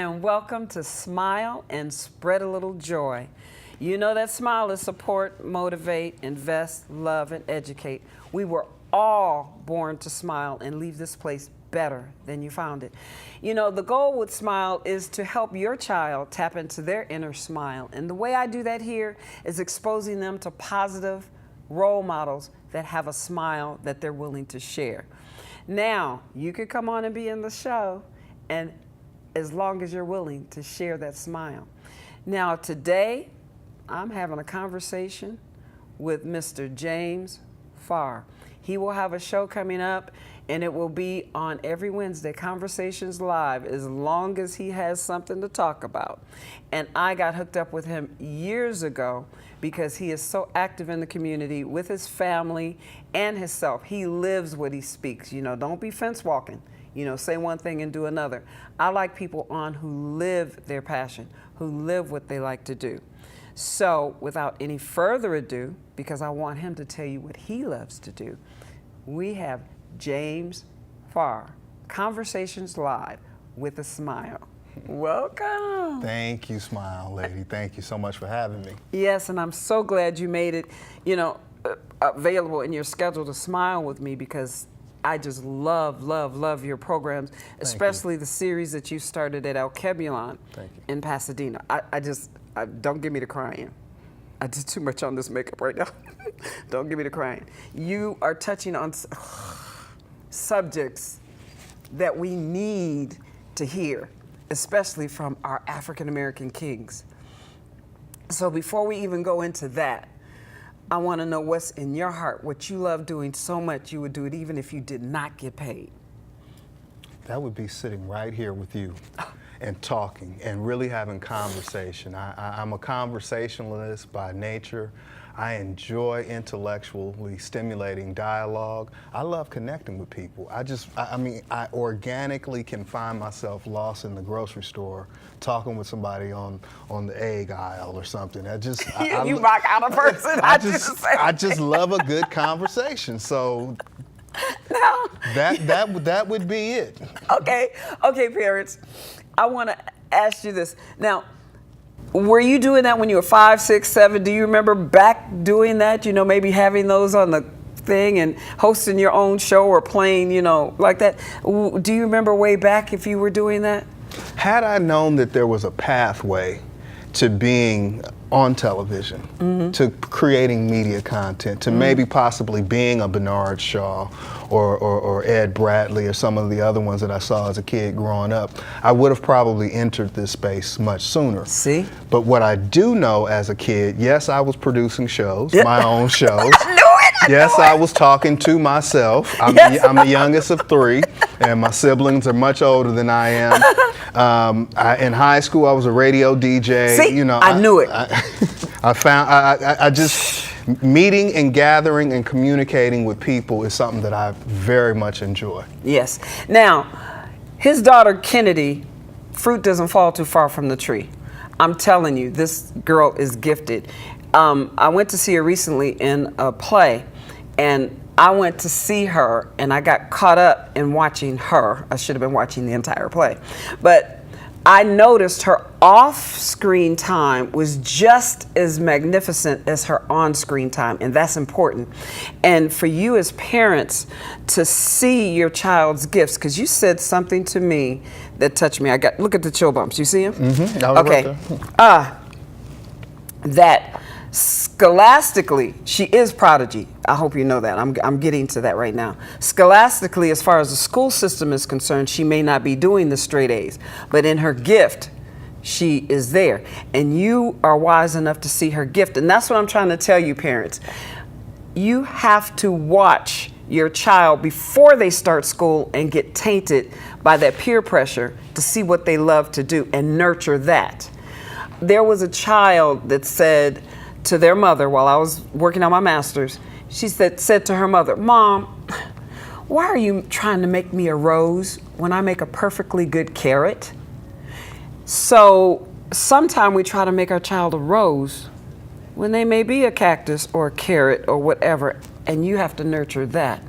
and welcome to Smile and Spread a Little Joy. You know that SMILE is support, motivate, invest, love, and educate. We were all born to smile and leave this place better than you found it. You know, the goal with SMILE is to help your child tap into their inner smile. And the way I do that here is exposing them to positive role models that have a smile that they're willing to share. Now, you could come on and be in the show, and as long as you're willing to share that smile. Now, today, I'm having a conversation with Mr. James Farr. He will have a show coming up, and it will be on every Wednesday, Conversations Live, as long as he has something to talk about. And I got hooked up with him years ago because he is so active in the community with his family and himself. He lives what he speaks. You know, don't be fence walking. You know, say one thing and do another. I like people on who live their passion, who live what they like to do. So without any further ado, because I want him to tell you what he loves to do, we have James Farr, Conversations Live with a Smile. Welcome. Thank you, Smile Lady. Thank you so much for having me. Yes, and I'm so glad you made it, you know, available in your schedule to smile with me, because I just love your programs, especially the series that you started at Alkebu-Lan in Pasadena. I don't get me to crying. I did too much on this makeup right now. Don't get me to crying. You are touching on subjects that we need to hear, especially from our African American kings. So before we even go into that, I want to know what's in your heart, what you love doing so much you would do it even if you did not get paid. That would be sitting right here with you and talking and really having conversation. I'm a conversationalist by nature. I enjoy intellectually stimulating dialogue. I love connecting with people. I organically can find myself lost in the grocery store talking with somebody on the egg aisle or something. You rock out a person. I just love a good conversation. So no. that would be it. Okay, parents, I want to ask you this. Now, were you doing that when you were 5, 6, 7? Do you remember back doing that? You know, maybe having those on the thing and hosting your own show or playing, you know, like that. Do you remember way back if you were doing that? Had I known that there was a pathway to being on television, to creating media content, to maybe possibly being a Bernard Shaw or Ed Bradley or some of the other ones that I saw as a kid growing up, I would have probably entered this space much sooner. See? But what I do know as a kid, yes, I was producing shows, my own shows. Yes, I was talking to myself. I'm the youngest of 3, and my siblings are much older than I am. In high school, I was a radio DJ. See, you know, I knew it. I just, meeting and gathering and communicating with people is something that I very much enjoy. Yes. Now, his daughter Kennedy, fruit doesn't fall too far from the tree. I'm telling you, this girl is gifted. I went to see her recently in a play, and I went to see her, and I got caught up in watching her. I should have been watching the entire play. But I noticed her off-screen time was just as magnificent as her on-screen time, and that's important. And for you as parents to see your child's gifts, because you said something to me that touched me. Look at the chill bumps. You see them? Okay. That scholastically, she is prodigy. I hope you know that. I'm getting to that right now. Scholastically, as far as the school system is concerned, she may not be doing the straight A's, but in her gift, she is there. And you are wise enough to see her gift. And that's what I'm trying to tell you, parents. You have to watch your child before they start school and get tainted by that peer pressure to see what they love to do and nurture that. There was a child that said to their mother while I was working on my master's, she said to her mother, "Mom, why are you trying to make me a rose when I make a perfectly good carrot?" So sometimes we try to make our child a rose when they may be a cactus or a carrot or whatever. and you have to nurture that.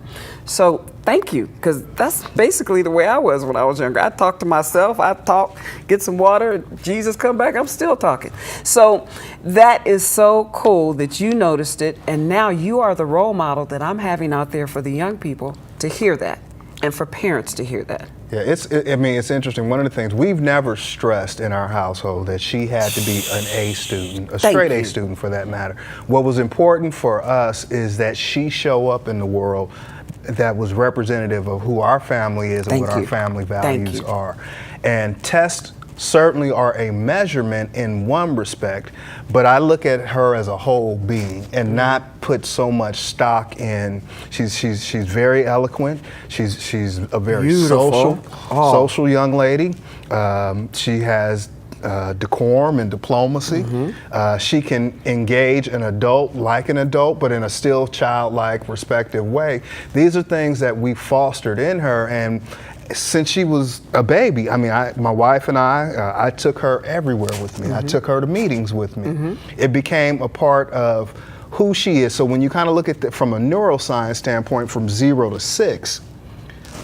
So thank you, because that's basically the way I was when I was younger. I talk to myself, I talk, get some water, Jesus come back, I'm still talking. So that is so cool that you noticed it, and now you are the role model that I'm having out there for the young people to hear that, and for parents to hear that. Yeah, I mean, it's interesting. One of the things, we've never stressed in our household that she had to be an A student, a straight A student for that matter. What was important for us is that she show up in the world that was representative of who our family is and what our family values are. And tests certainly are a measurement in one respect, but I look at her as a whole being and not put so much stock in. She's very eloquent. She's a very social young lady. She has decorum and diplomacy. She can engage an adult like an adult, but in a still childlike, respective way. These are things that we fostered in her, and since she was a baby, I mean, my wife and I took her everywhere with me. I took her to meetings with me. It became a part of who she is. So when you kind of look at it from a neuroscience standpoint, from 0 to 6,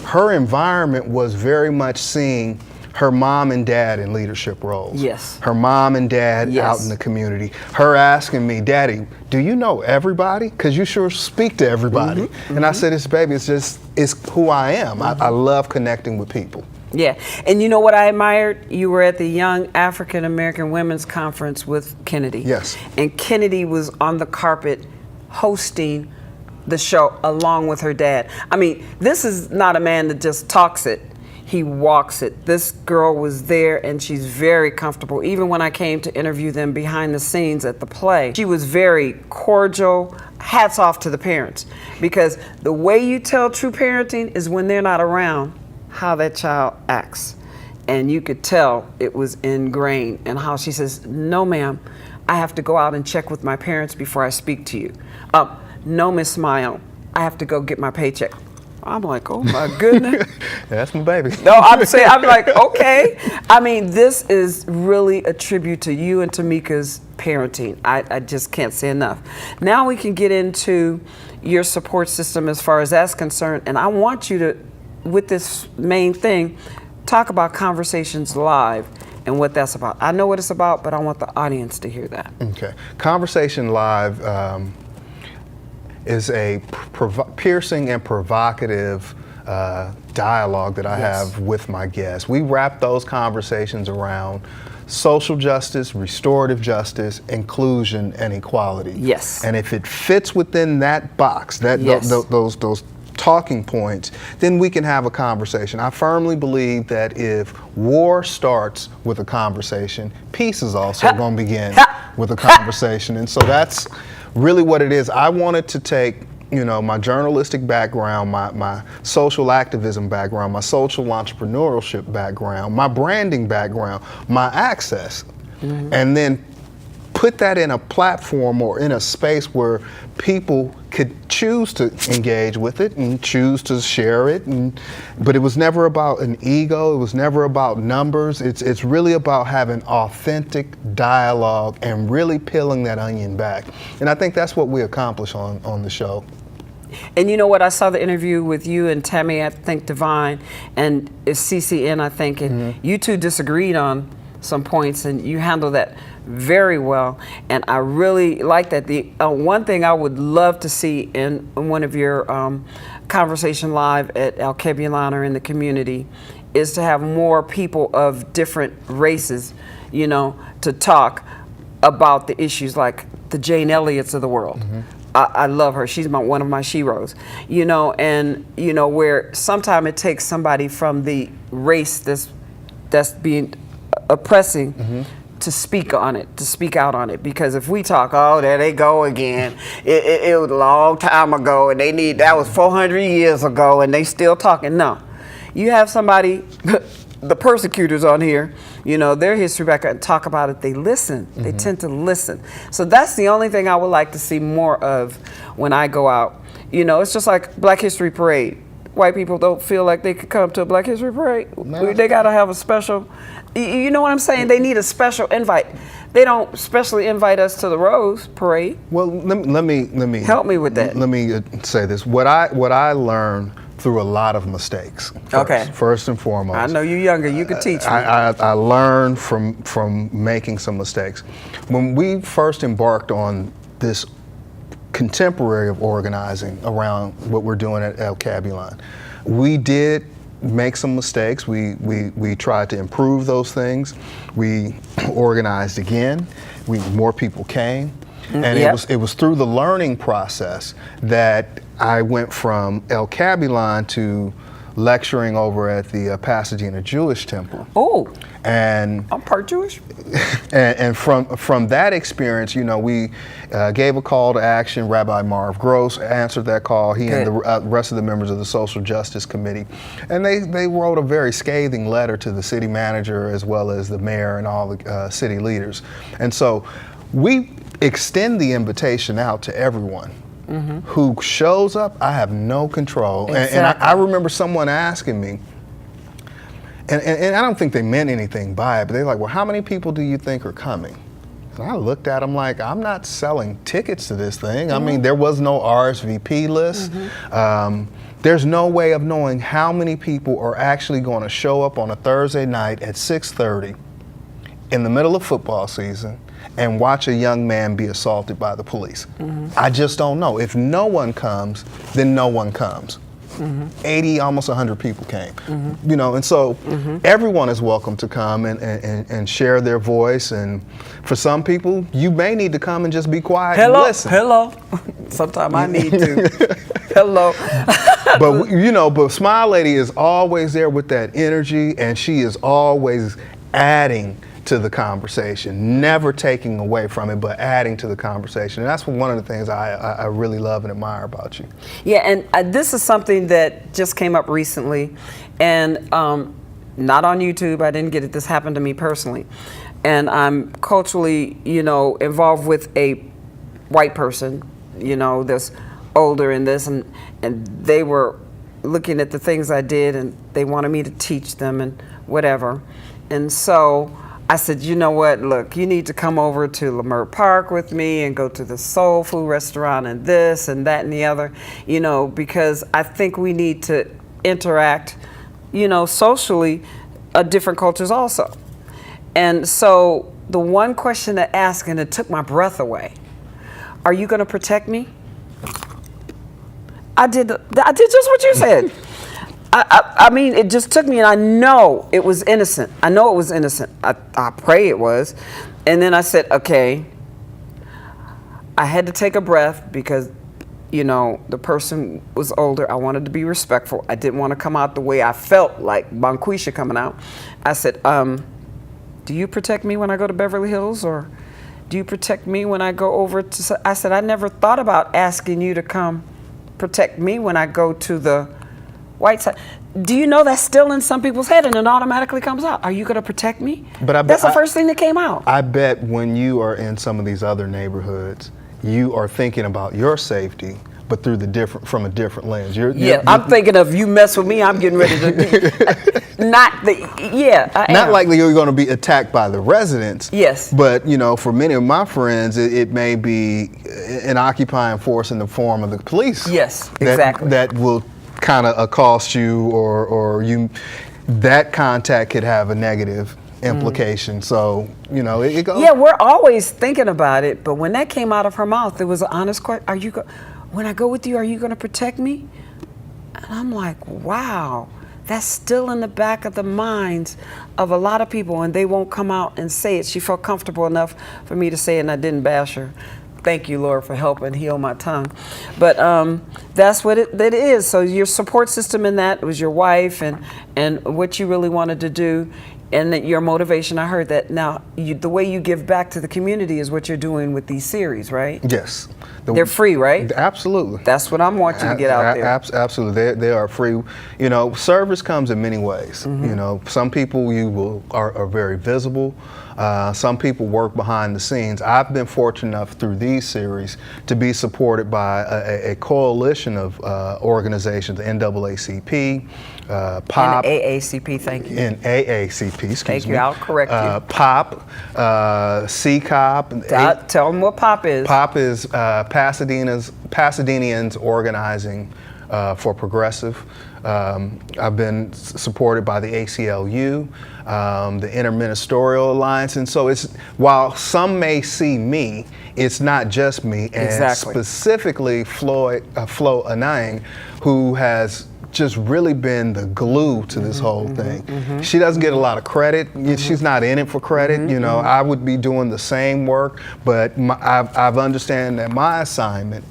her environment was very much seeing her mom and dad in leadership roles. Yes. Her mom and dad out in the community. Her asking me, Daddy, do you know everybody? Because you sure speak to everybody. And I said, baby, it's who I am. I love connecting with people. Yeah, and you know what I admired? You were at the Young African American Women's Conference with Kennedy. Yes. And Kennedy was on the carpet hosting the show along with her dad. I mean, this is not a man that just talks it. He walks it. This girl was there, and she's very comfortable. Even when I came to interview them behind the scenes at the play, she was very cordial. Hats off to the parents, because the way you tell true parenting is when they're not around, how that child acts. And you could tell it was ingrained, and how she says, no ma'am, I have to go out and check with my parents before I speak to you. No, Miss Smile, I have to go get my paycheck. I'm like, oh my goodness. That's my baby. No, I'm like, okay. I mean, this is really a tribute to you and Tamika's parenting. I just can't say enough. Now we can get into your support system as far as that's concerned. And I want you to, with this main thing, talk about Conversations Live and what that's about. I know what it's about, but I want the audience to hear that. Okay. Conversation Live is a piercing and provocative dialogue that I have with my guests. We wrap those conversations around social justice, restorative justice, inclusion, and equality. Yes. And if it fits within that box, those talking points, then we can have a conversation. I firmly believe that if war starts with a conversation, peace is also going to begin with a conversation. And so that's really what it is. I wanted to take, you know, my journalistic background, my social activism background, my social entrepreneurship background, my branding background, my access, and then put that in a platform or in a space where people could choose to engage with it and choose to share it. But it was never about an ego. It was never about numbers. It's really about having authentic dialogue and really peeling that onion back. And I think that's what we accomplish on the show. And you know what? I saw the interview with you and Tammy, I think Divine, and it's CCN, I think, and you two disagreed on some points, and you handled that very well. And I really like that. The one thing I would love to see in one of your Conversation Live at Alkebu-Lan or in the community is to have more people of different races, you know, to talk about the issues like the Jane Elliots of the world. I love her. She's one of my sheroes, you know, and, you know, where sometimes it takes somebody from the race that's being oppressing to speak on it, to speak out on it. Because if we talk, oh, there they go again. It was a long time ago, and that was 400 years ago, and they still talking. No, you have somebody, the persecutors on here, you know, their history back and talk about it. They listen. They tend to listen. So that's the only thing I would like to see more of when I go out. You know, it's just like Black History Parade. White people don't feel like they could come to a Black History Parade. No. They got to have a special, you know what I'm saying? They need a special invite. They don't especially invite us to the Rose Parade. Well, let me help me with that. Let me say this. What I learned through a lot of mistakes. First and foremost. I know you're younger. You could teach me. I learned from making some mistakes. When we first embarked on this contemporary of organizing around what we're doing at Alkebu-Lan, we did make some mistakes. We tried to improve those things. We organized again. More people came. And it was through the learning process that I went from Alkebu-Lan to lecturing over at the Pasadena Jewish Temple. Oh, and I'm part Jewish. And from that experience, you know, we gave a call to action. Rabbi Marv Gross answered that call. He and the rest of the members of the Social Justice Committee, and they wrote a very scathing letter to the city manager as well as the mayor and all the city leaders. And so we extend the invitation out to everyone. Who shows up. I have no control. Exactly. And I remember someone asking me, and I don't think they meant anything by it, but they're like, well, how many people do you think are coming? And I looked at them like, I'm not selling tickets to this thing. I mean, there was no RSVP list. There's no way of knowing how many people are actually going to show up on a Thursday night at 6:30 in the middle of football season and watch a young man be assaulted by the police. I just don't know. If no one comes, then no one comes. 80, almost 100 people came. You know, and so everyone is welcome to come and share their voice. And for some people, you may need to come and just be quiet and listen. Hello. Sometimes I need to. Hello. But you know, but Smile Lady is always there with that energy, and she is always adding to the conversation, never taking away from it, but adding to the conversation. And that's one of the things I really love and admire about you. Yeah, and this is something that just came up recently, and not on YouTube. I didn't get it. This happened to me personally. And I'm culturally, you know, involved with a white person, you know, that's older in this, and they were looking at the things I did, and they wanted me to teach them and whatever. And so I said, you know what, look, you need to come over to Leimert Park with me and go to the soul food restaurant and this and that and the other, you know, because I think we need to interact, you know, socially, different cultures also. And so the one question to ask, and it took my breath away, are you going to protect me? I did just what you said. I mean, it just took me, and I know it was innocent. I know it was innocent. I pray it was. And then I said, okay, I had to take a breath because, you know, the person was older. I wanted to be respectful. I didn't want to come out the way I felt like Bonquisha coming out. I said, do you protect me when I go to Beverly Hills, or do you protect me when I go over to, I said, I never thought about asking you to come protect me when I go to the white side. Do you know that's still in some people's head, and it automatically comes out? Are you going to protect me? But that's the first thing that came out. I bet when you are in some of these other neighborhoods, you are thinking about your safety, but through from a different lens. I'm thinking of, you mess with me, I'm getting ready to be, not likely you're going to be attacked by the residents. Yes. But, you know, for many of my friends, it may be an occupying force in the form of the police. Yes, exactly. That will kind of accost you, or that contact could have a negative implication. So, you know, it goes. Yeah, we're always thinking about it, but when that came out of her mouth, it was an honest question. When I go with you, are you going to protect me? And I'm like, wow, that's still in the back of the minds of a lot of people, and they won't come out and say it. She felt comfortable enough for me to say it, and I didn't bash her. Thank you, Lord, for helping heal my tongue. But that's what it is. So your support system in that was your wife and what you really wanted to do, and that your motivation. I heard that. Now, the way you give back to the community is what you're doing with these series, right? Yes. They're free, right? Absolutely. That's what I'm wanting to get out there. Absolutely. They are free. You know, service comes in many ways. You know, some people are very visible. Some people work behind the scenes. I've been fortunate enough through these series to be supported by a coalition of organizations, the NAACP, POP. And AACP, thank you. And AACP, excuse Thank me. you, I'll correct you. POP, CCOP. Tell them what POP is. POP is Pasadenians Organizing for Progressive. I've been supported by the ACLU, the Interministerial Alliance, and so it's, while some may see me, it's not just me, and Exactly. specifically Flo Anang, who has just really been the glue to this whole thing. She doesn't get a lot of credit. She's not in it for credit. You know, I would be doing the same work, but I've understand that my assignment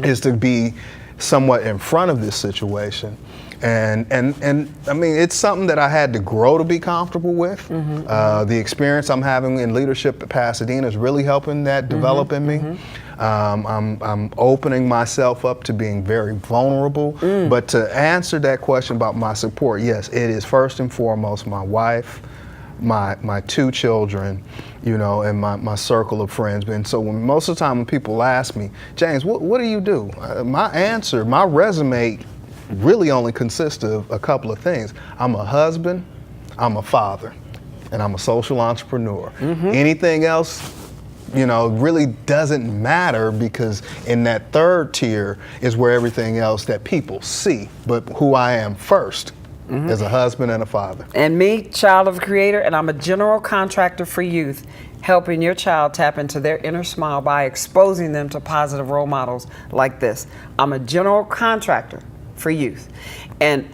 is to be somewhat in front of this situation. And I mean, it's something that I had to grow to be comfortable with. The experience I'm having in leadership at Pasadena is really helping that develop in me. I'm opening myself up to being very vulnerable. But to answer that question about my support, yes, it is first and foremost my wife, my 2 children, you know, and my circle of friends. And so most of the time when people ask me, James, what do you do? My answer, my resume really only consists of a couple of things. I'm a husband, I'm a father, and I'm a social entrepreneur. Anything else, you know, really doesn't matter, because in that third tier is where everything else that people see, but who I am first as a husband and a father. And me, child of a creator, and I'm a general contractor for youth, helping your child tap into their inner smile by exposing them to positive role models like this. I'm a general contractor for youth. And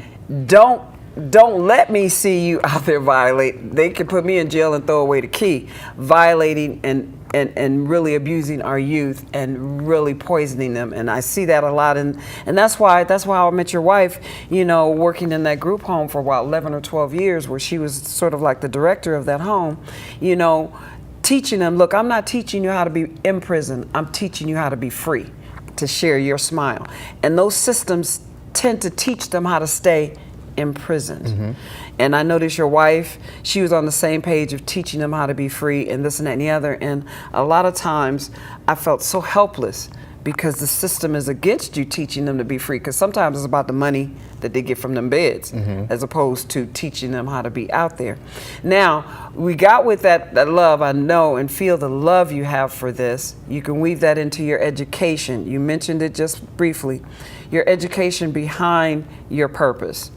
don't let me see you out there violate. They can put me in jail and throw away the key. Violating and really abusing our youth and really poisoning them. And I see that a lot. And that's why I met your wife, you know, working in that group home for about 11 or 12 years, where she was sort of like the director of that home, you know, teaching them, look, I'm not teaching you how to be in prison. I'm teaching you how to be free, to share your smile. And those systems tend to teach them how to stay imprisoned. And I noticed your wife, she was on the same page of teaching them how to be free and this and that and the other. And a lot of times I felt so helpless, because the system is against you teaching them to be free, because sometimes it's about the money that they get from them beds, as opposed to teaching them how to be out there. Now, we got with that love, I know, and feel the love you have for this. You can weave that into your education. You mentioned it just briefly. Your education behind your purpose.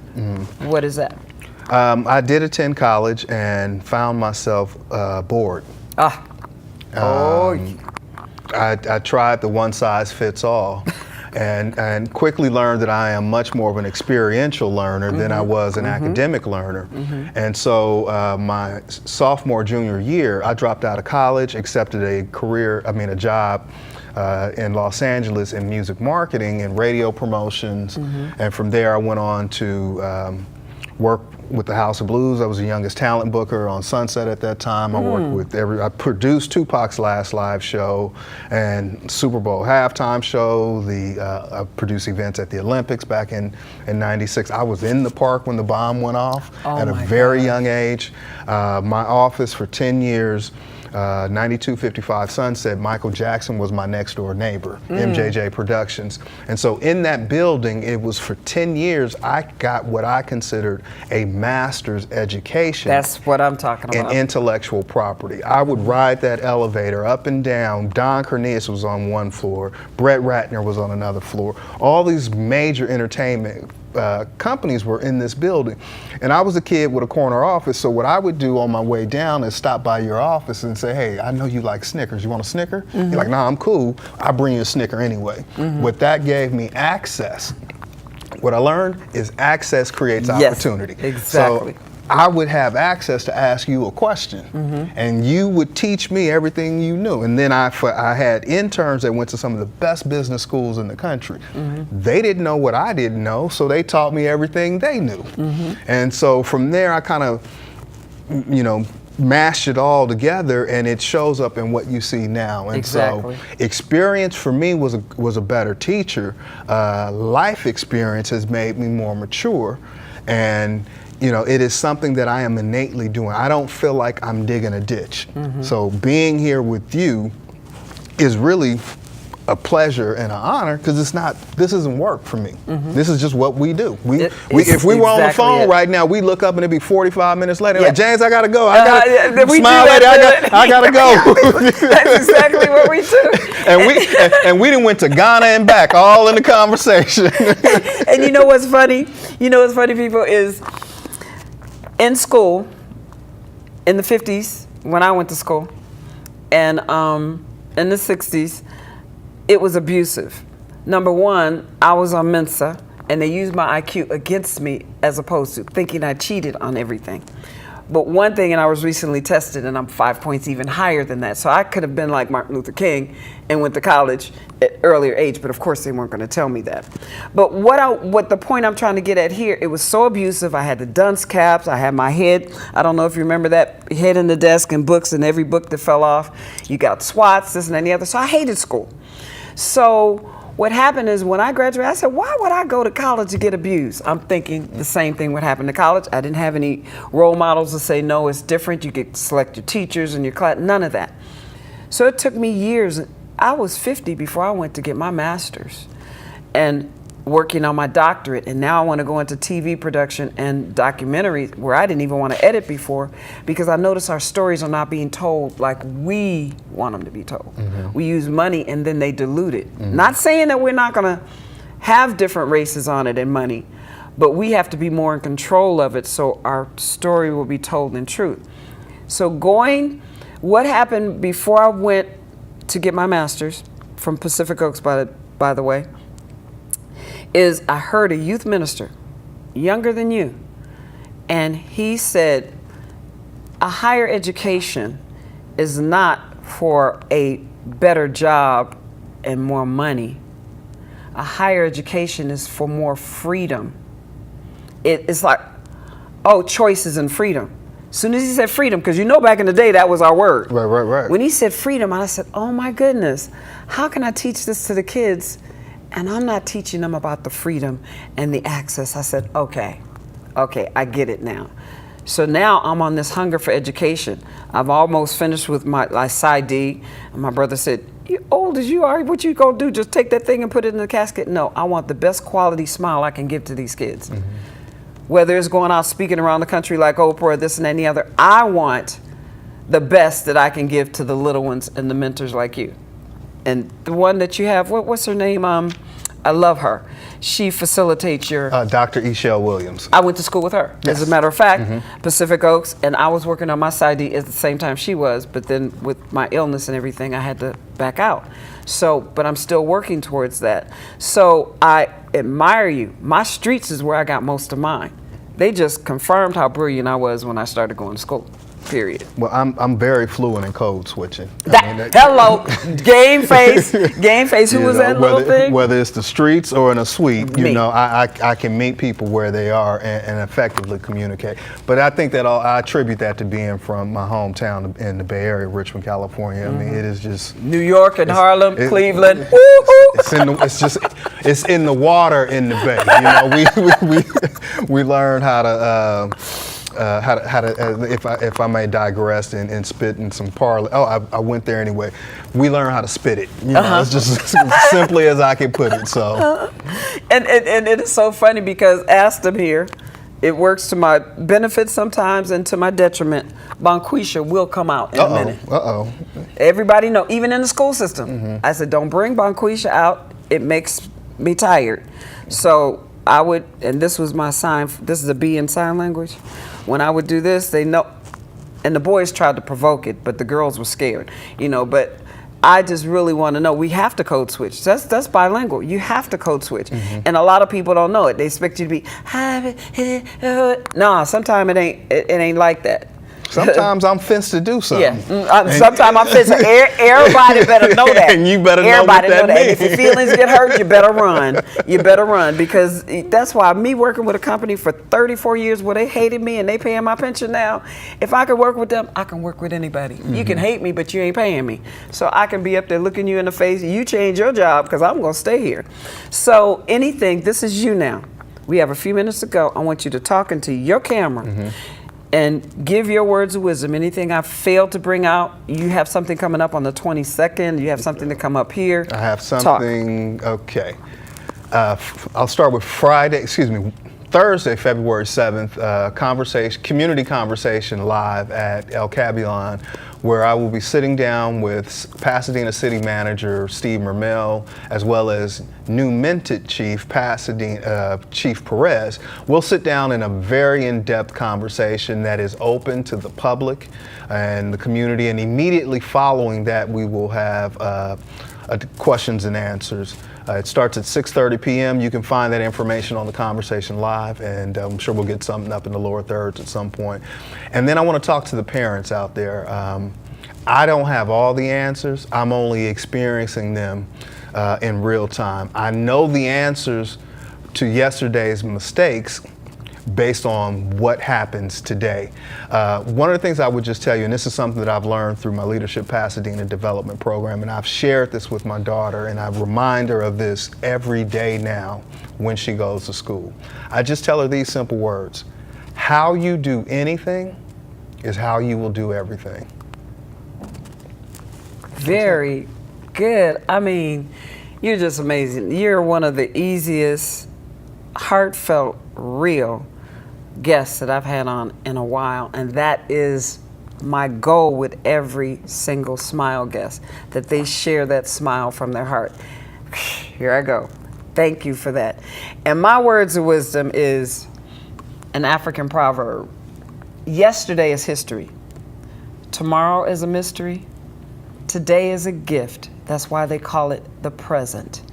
What is that? I did attend college and found myself bored. I tried the one-size-fits-all and quickly learned that I am much more of an experiential learner than I was an academic learner. And so my sophomore, junior year, I dropped out of college, accepted a job in Los Angeles in music marketing and radio promotions. And from there I went on to work with the House of Blues. I was the youngest talent booker on Sunset at that time. I worked with I produced Tupac's last live show and Super Bowl halftime show. I produced events at the Olympics back in '96. I was in the park when the bomb went off at a very young age. My office for 10 years, 9255 Sunset, Michael Jackson was my next door neighbor, MJJ Productions. And so in that building, it was for 10 years, I got what I considered a master's education. That's what I'm talking about. In intellectual property. I would ride that elevator up and down. Don Cornelius was on one floor. Brett Ratner was on another floor. All these major entertainment companies were in this building. And I was a kid with a corner office, so what I would do on my way down is stop by your office and say, hey, I know you like Snickers. You want a Snicker? You're like, nah, I'm cool. I'll bring you a Snicker anyway. What that gave me access. What I learned is access creates opportunity. Exactly. So I would have access to ask you a question, and you would teach me everything you knew. And then I had interns that went to some of the best business schools in the country. They didn't know what I didn't know, so they taught me everything they knew. And so from there, I kind of, you know, mashed it all together, and it shows up in what you see now. And so experience for me was a better teacher. Life experience has made me more mature, and you know, it is something that I am innately doing. I don't feel like I'm digging a ditch. So being here with you is really a pleasure and an honor, because this isn't work for me. This is just what we do. If we were on the phone right now, we look up and it'd be 45 minutes later. Like, James, I gotta go. I gotta go. That's exactly what we do. And we done went to Ghana and back, all in the conversation. And you know what's funny? You know what's funny, people, is in school, in the 50s, when I went to school, and in the 60s, it was abusive. Number one, I was on Mensa, and they used my IQ against me as opposed to thinking I cheated on everything. But one thing, and I was recently tested, and I'm 5 points even higher than that. So I could have been like Martin Luther King and went to college at earlier age, but of course they weren't going to tell me that. But what the point I'm trying to get at here, it was so abusive. I had the dunce caps, I had my head, I don't know if you remember that, head in the desk and books, and every book that fell off. You got SWATs, this and that and the other. So I hated school. So what happened is when I graduated, I said, why would I go to college to get abused? I'm thinking the same thing would happen to college. I didn't have any role models to say, no, it's different. You could select your teachers and your class, none of that. So it took me years. I was 50 before I went to get my master's and working on my doctorate. And now I want to go into TV production and documentaries where I didn't even want to edit before, because I notice our stories are not being told like we want them to be told. We use money and then they dilute it. Not saying that we're not going to have different races on it and money, but we have to be more in control of it so our story will be told in truth. So what happened before I went to get my master's from Pacific Oaks, by the way, is I heard a youth minister, younger than you, and he said, a higher education is not for a better job and more money. A higher education is for more freedom. It's like, oh, choices and freedom. As soon as he said freedom, because you know back in the day that was our word. Right. When he said freedom, I said, oh my goodness, how can I teach this to the kids and I'm not teaching them about the freedom and the access? I said, okay, I get it now. So now I'm on this hunger for education. I've almost finished with my PsyD, and my brother said, you old as you are, what you gonna do, just take that thing and put it in the casket? No, I want the best quality smile I can give to these kids. Whether it's going out speaking around the country like Oprah or this and that and the other, I want the best that I can give to the little ones and the mentors like you. And the one that you have, what's her name? I love her. She facilitates your... Dr. Ishelle Williams. I went to school with her. Yes. As a matter of fact, Pacific Oaks, and I was working on my PsyD at the same time she was, but then with my illness and everything, I had to back out. So, but I'm still working towards that. So I admire you. My streets is where I got most of mine. They just confirmed how brilliant I was when I started going to school. Period. Well, I'm very fluent in code switching. Hello, game face. Who was that little thing? Whether it's the streets or in a suite, Me. you know, I can meet people where they are and effectively communicate. But I think that I attribute that to being from my hometown in the Bay Area, Richmond, California. I mean, it is just New York and Harlem, Cleveland. It's in the water in the Bay. You know, we learn how to. If I may digress and spit in some parley. Oh, I went there anyway. We learn how to spit it. You know, it's just as simply as I can put it. So, and it is so funny because ask them here, it works to my benefit sometimes and to my detriment. Bonquisha will come out in a minute. Everybody know, even in the school system. I said, don't bring Bonquisha out. It makes me tired. So I would, and this was my sign. This is a B in sign language. When I would do this, they know, and the boys tried to provoke it, but the girls were scared, you know, but I just really want to know, we have to code switch. That's bilingual. You have to code switch. And a lot of people don't know it. They expect you to be, no, sometimes it ain't like that. Sometimes I'm fenced to do something. Yeah, sometimes I'm fenced. Everybody better know that. And you better know what that means. And if your feelings get hurt, you better run. You better run, because that's why me working with a company for 34 years where they hated me and they paying my pension now, if I could work with them, I can work with anybody. You can hate me, but you ain't paying me. So I can be up there looking you in the face, you change your job because I'm going to stay here. So anything, this is you now. We have a few minutes to go. I want you to talk into your camera and give your words of wisdom. Anything I failed to bring out, you have something coming up on the 22nd. You have something to come up here. I have something, okay. I'll start with Thursday, February 7th, community conversation live at Alkebu-Lan, where I will be sitting down with Pasadena City Manager Steve Mermel, as well as new minted Chief Chief Perez. We'll sit down in a very in-depth conversation that is open to the public and the community, and immediately following that we will have questions and answers. It starts at 6:30 p.m. You can find that information on the Conversation Live, and I'm sure we'll get something up in the lower thirds at some point. And then I want to talk to the parents out there. I don't have all the answers. I'm only experiencing them in real time. I know the answers to yesterday's mistakes based on what happens today. One of the things I would just tell you, and this is something that I've learned through my Leadership Pasadena development program, and I've shared this with my daughter, and I remind her of this every day now when she goes to school. I just tell her these simple words: how you do anything is how you will do everything. Very good. I mean, you're just amazing. You're one of the easiest, heartfelt, real guests that I've had on in a while, and that is my goal with every single Smile guest, that they share that smile from their heart. Here I go. Thank you for that. And my words of wisdom is an African proverb. Yesterday is history. Tomorrow is a mystery. Today is a gift. That's why they call it the present.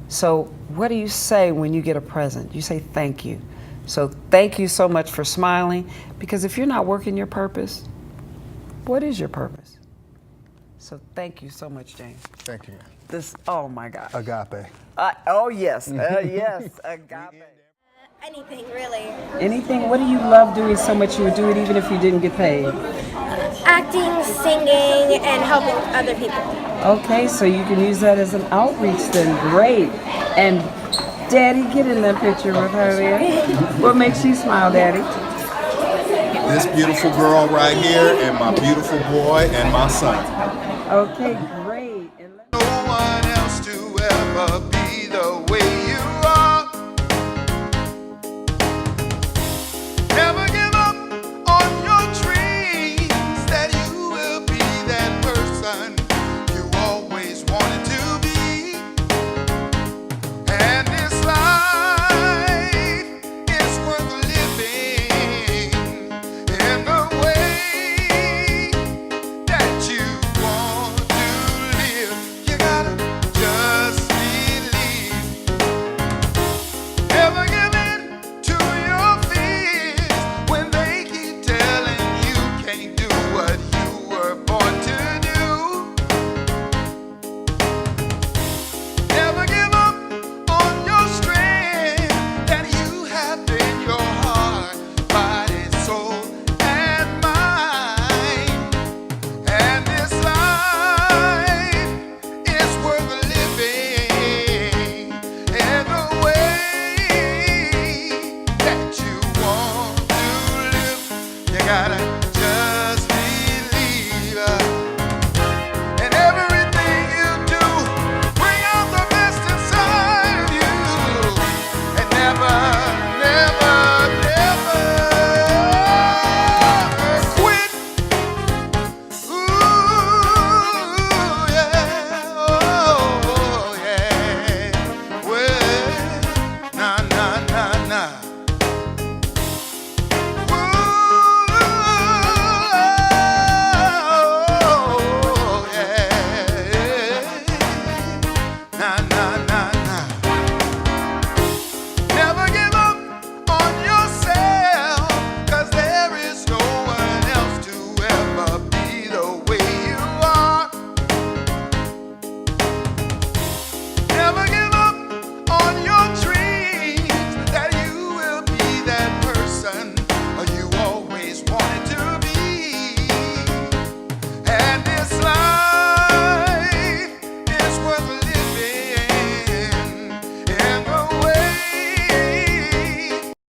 So what do you say when you get a present? You say thank you. So thank you so much for smiling, because if you're not working your purpose, what is your purpose? So thank you so much, James. Thank you. Oh my gosh. Agape. Oh yes, yes, agape. Anything, really. Anything? What do you love doing so much you would do it even if you didn't get paid? Acting, singing, and helping other people. Okay, so you can use that as an outreach then. Great. And Daddy, get in that picture with her there. What makes you smile, Daddy? This beautiful girl right here, and my beautiful boy, and my son. Okay,